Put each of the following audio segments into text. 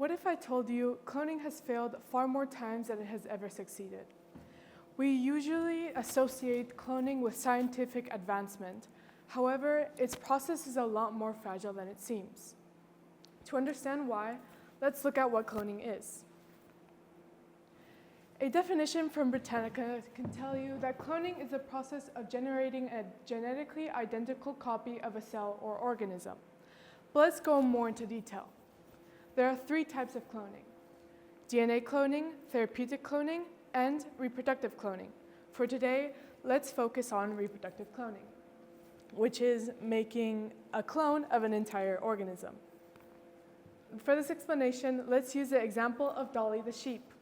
What if I told you cloning has failed far more times than it has ever succeeded? We usually associate cloning with scientific advancement. However, its process is a lot more fragile than it seems. To understand why, let's look at what cloning is. A definition from Britannica can tell you that cloning is the process of generating a genetically identical copy of a cell or organism. But let's go more into detail. There are 3 types of cloning: DNA cloning, therapeutic cloning, and reproductive cloning. For today, let's focus on reproductive cloning, which is making a clone of an entire organism. For this explanation, let's use the example of Dolly the sheep.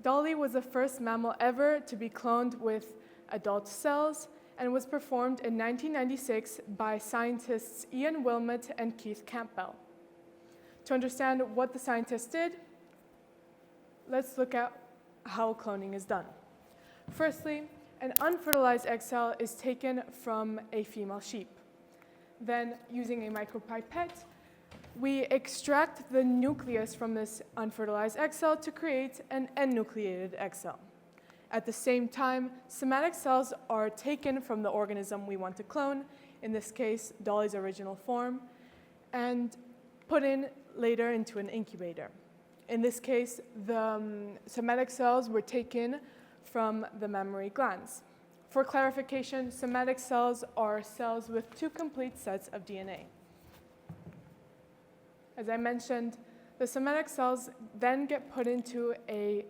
Dolly was the first mammal ever to be cloned with adult cells and was performed in 1996 by scientists Ian Wilmot and Keith Campbell. To understand what the scientists did, let's look at how cloning is done. Firstly, an unfertilized egg cell is taken from a female sheep. Then, using a micropipette, we extract the nucleus from this unfertilized egg cell to create an enucleated egg cell. At the same time, somatic cells are taken from the organism we want to clone, in this case, Dolly's original form, and put in later into an incubator. In this case, the somatic cells were taken from the mammary glands. For clarification, somatic cells are cells with 2 complete sets of DNA. As I mentioned, the somatic cells then get put into an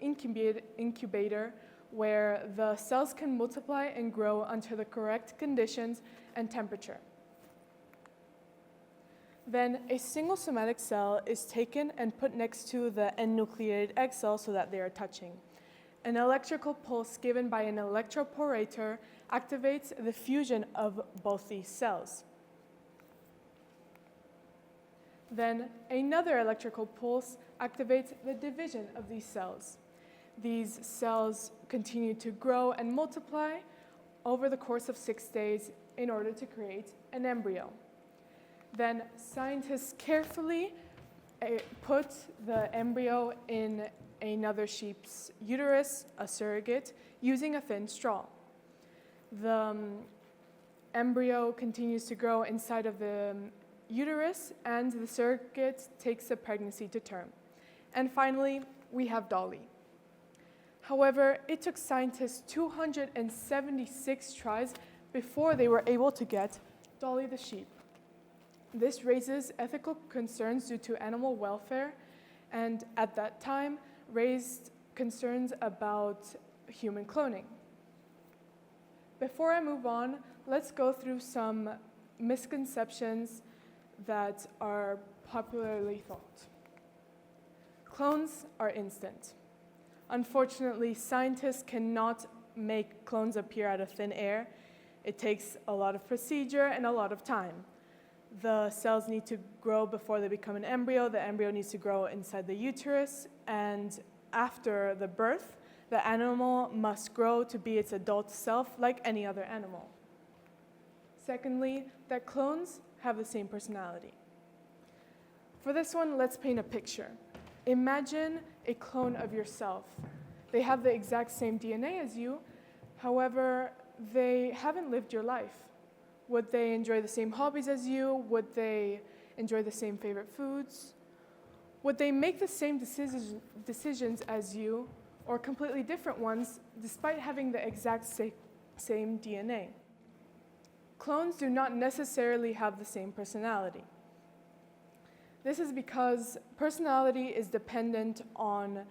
incubator where the cells can multiply and grow under the correct conditions and temperature. Then a single somatic cell is taken and put next to the enucleated egg cell so that they are touching. An electrical pulse given by an electroporator activates the fusion of both these cells. Then another electrical pulse activates the division of these cells. These cells continue to grow and multiply over the course of 6 days in order to create an embryo. Then scientists carefully put the embryo in another sheep's uterus, a surrogate, using a thin straw. The embryo continues to grow inside of the uterus, and the surrogate takes the pregnancy to term. And finally, we have Dolly. However, it took scientists 276 tries before they were able to get Dolly the sheep. This raises ethical concerns due to animal welfare, and at that time raised concerns about human cloning. Before I move on, let's go through some misconceptions that are popularly thought. Clones are instant. Unfortunately, scientists cannot make clones appear out of thin air. It takes a lot of procedure and a lot of time. The cells need to grow before they become an embryo. The embryo needs to grow inside the uterus, and after the birth, the animal must grow to be its adult self like any other animal. Secondly, that clones have the same personality. For this one, let's paint a picture. Imagine a clone of yourself. They have the exact same DNA as you, however, they haven't lived your life. Would they enjoy the same hobbies as you? Would they enjoy the same favorite foods? Would they make the same decisions as you, or completely different ones, despite having the exact same DNA? Clones do not necessarily have the same personality. This is because personality is dependent on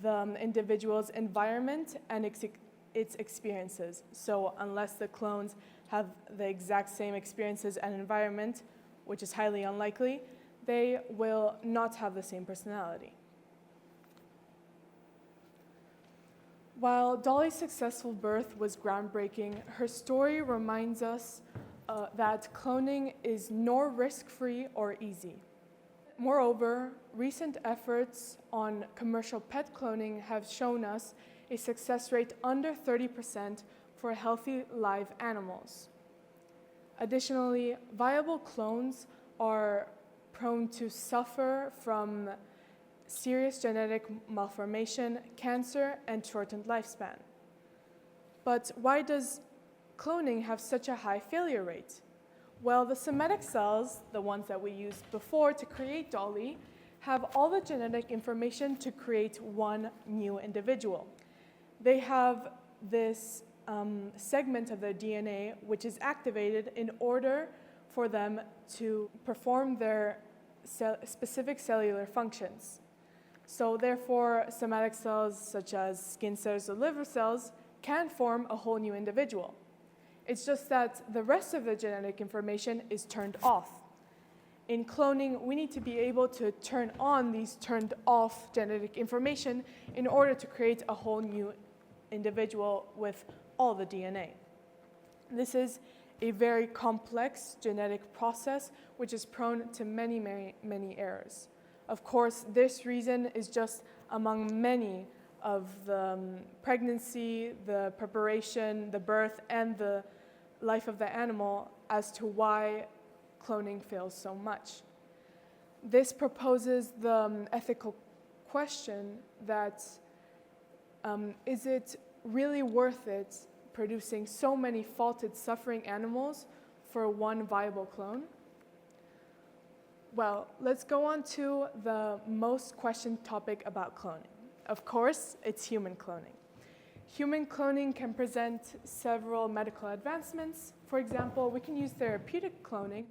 the individual's environment and its experiences. So unless the clones have the exact same experiences and environment, which is highly unlikely, they will not have the same personality. While Dolly's successful birth was groundbreaking, her story reminds us that cloning is nor risk-free or easy. Moreover, recent efforts on commercial pet cloning have shown us a success rate under 30% for healthy live animals. Additionally, viable clones are prone to suffer from serious genetic malformation, cancer, and shortened lifespan. But why does cloning have such a high failure rate? Well, the somatic cells, the ones that we used before to create Dolly, have all the genetic information to create one new individual. They have this segment of their DNA which is activated in order for them to perform their specific cellular functions. So therefore, somatic cells such as skin cells or liver cells can form a whole new individual. It's just that the rest of the genetic information is turned off. In cloning, we need to be able to turn on these turned off genetic information in order to create a whole new individual with all the DNA. This is a very complex genetic process which is prone to many, many, many errors. Of course, this reason is just among many of the pregnancy, the preparation, the birth, and the life of the animal as to why cloning fails so much. This proposes the ethical question that is it really worth it producing so many faulted, suffering animals for one viable clone? Well, let's go on to the most questioned topic about cloning. Of course, it's human cloning. Human cloning can present several medical advancements. For example, we can use therapeutic cloning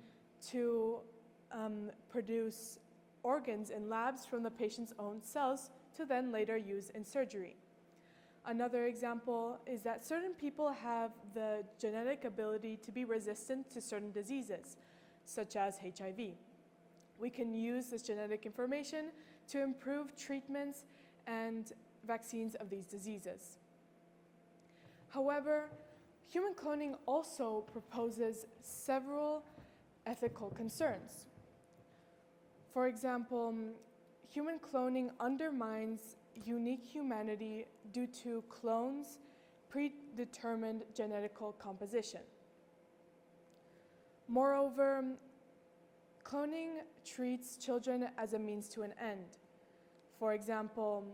to produce organs in labs from the patient's own cells to then later use in surgery. Another example is that certain people have the genetic ability to be resistant to certain diseases, such as HIV. We can use this genetic information to improve treatments and vaccines of these diseases. However, human cloning also proposes several ethical concerns. For example, human cloning undermines unique humanity due to clones' predetermined genetical composition. Moreover, cloning treats children as a means to an end. For example,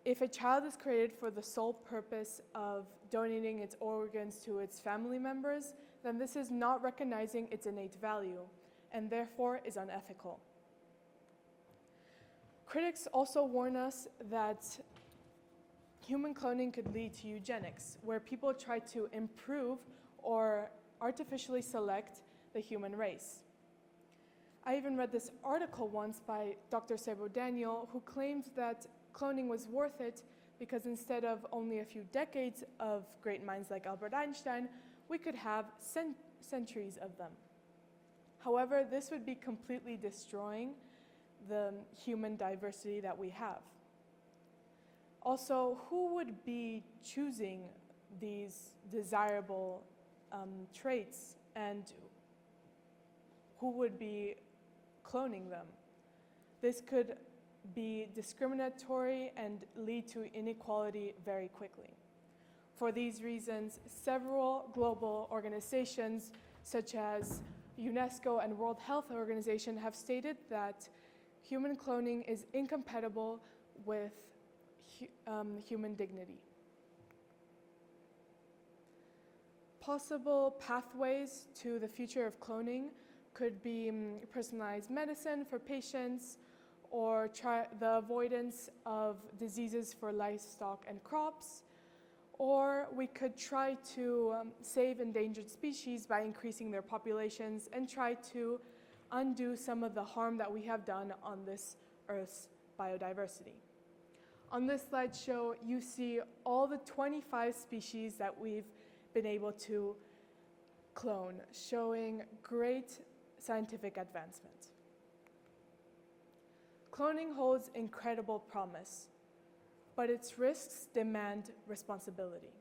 if a child is created for the sole purpose of donating its organs to its family members, then this is not recognizing its innate value, and therefore is unethical. Critics also warn us that human cloning could lead to eugenics, where people try to improve or artificially select the human race. I even read this article once by Dr. Sebo Daniel, who claimed that cloning was worth it because instead of only a few decades of great minds like Albert Einstein, we could have centuries of them. However, this would be completely destroying the human diversity that we have. Also, who would be choosing these desirable traits, and who would be cloning them? This could be discriminatory and lead to inequality very quickly. For these reasons, several global organizations such as UNESCO and World Health Organization have stated that human cloning is incompatible with human dignity. Possible pathways to the future of cloning could be personalized medicine for patients, or the avoidance of diseases for livestock and crops, or we could try to save endangered species by increasing their populations and try to undo some of the harm that we have done on this Earth's biodiversity. On this slideshow, you see all the 25 species that we've been able to clone, showing great scientific advancement. Cloning holds incredible promise, but its risks demand responsibility.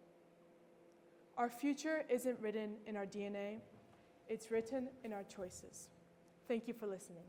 Our future isn't written in our DNA, it's written in our choices. Thank you for listening.